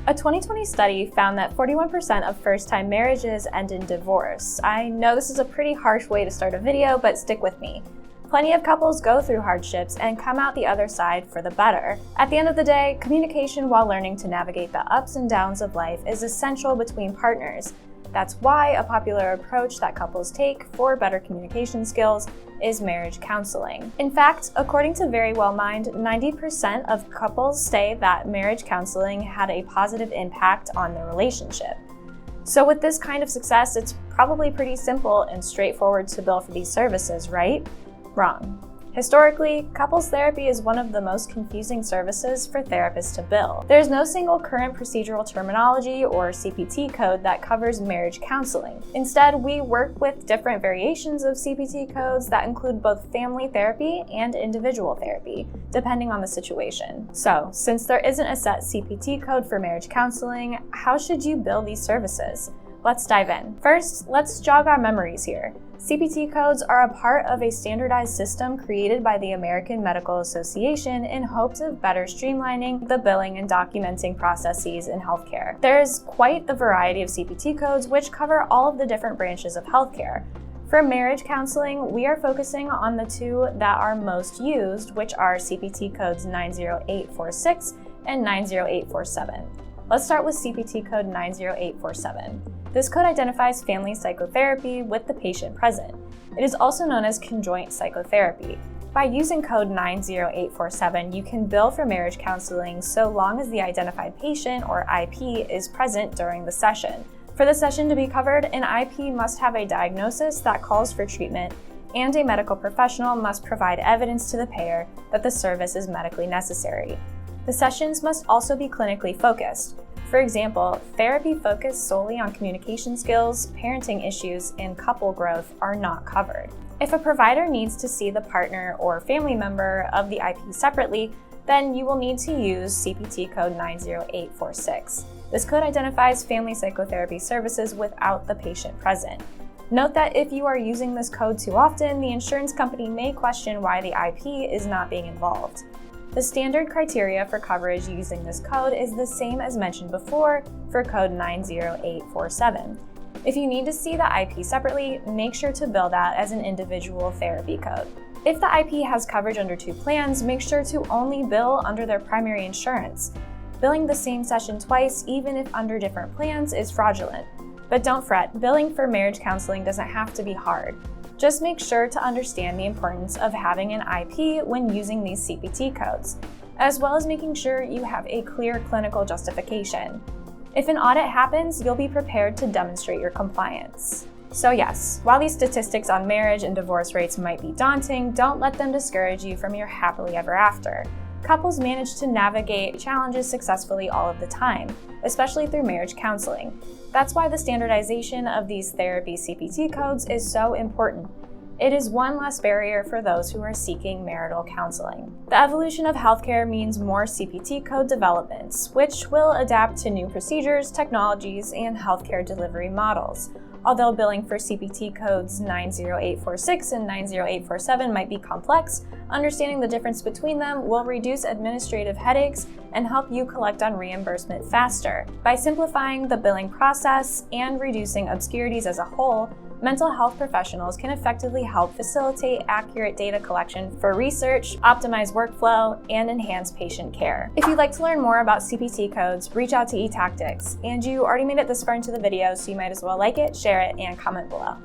A 2020 study found that 41% of first-time marriages end in divorce. I know this is a pretty harsh way to start a video, but stick with me. Plenty of couples go through hardships and come out the other side for the better. At the end of the day, communication while learning to navigate the ups and downs of life is essential between partners. That's why a popular approach that couples take for better communication skills is marriage counseling. In fact, according to Verywell Mind, 90% of couples say that marriage counseling had a positive impact on their relationship. So with this kind of success, it's probably pretty simple and straightforward to bill for these services, right? Wrong. Historically, couples therapy is one of the most confusing services for therapists to bill. There's no single Current Procedural Terminology or CPT code that covers marriage counseling. Instead, we work with different variations of CPT codes that include both family therapy and individual therapy, depending on the situation. So, since there isn't a set CPT code for marriage counseling, how should you bill these services? Let's dive in. First, let's jog our memories here. CPT codes are a part of a standardized system created by the American Medical Association in hopes of better streamlining the billing and documenting processes in healthcare. There's quite the variety of CPT codes which cover all of the different branches of healthcare. For marriage counseling, we are focusing on the two that are most used, which are CPT codes 90846 and 90847. Let's start with CPT code 90847. This code identifies family psychotherapy with the patient present. It is also known as conjoint psychotherapy. By using code 90847, you can bill for marriage counseling so long as the identified patient, or IP, is present during the session. For the session to be covered, an IP must have a diagnosis that calls for treatment, and a medical professional must provide evidence to the payer that the service is medically necessary. The sessions must also be clinically focused. For example, therapy focused solely on communication skills, parenting issues, and couple growth are not covered. If a provider needs to see the partner or family member of the IP separately, then you will need to use CPT code 90846. This code identifies family psychotherapy services without the patient present. Note that if you are using this code too often, the insurance company may question why the IP is not being involved. The standard criteria for coverage using this code is the same as mentioned before for code 90847. If you need to see the IP separately, make sure to bill that as an individual therapy code. If the IP has coverage under two plans, make sure to only bill under their primary insurance. Billing the same session twice, even if under different plans, is fraudulent. But don't fret, billing for marriage counseling doesn't have to be hard. Just make sure to understand the importance of having an IP when using these CPT codes, as well as making sure you have a clear clinical justification. If an audit happens, you'll be prepared to demonstrate your compliance. So yes, while these statistics on marriage and divorce rates might be daunting, don't let them discourage you from your happily ever after. Couples manage to navigate challenges successfully all of the time, especially through marriage counseling. That's why the standardization of these therapy CPT codes is so important. It is one less barrier for those who are seeking marital counseling. The evolution of healthcare means more CPT code developments, which will adapt to new procedures, technologies, and healthcare delivery models. Although billing for CPT codes 90846 and 90847 might be complex, understanding the difference between them will reduce administrative headaches and help you collect on reimbursement faster. By simplifying the billing process and reducing obscurities as a whole, mental health professionals can effectively help facilitate accurate data collection for research, optimize workflow, and enhance patient care. If you'd like to learn more about CPT codes, reach out to eTactics. And you already made it this far into the video, so you might as well like it, share it, and comment below.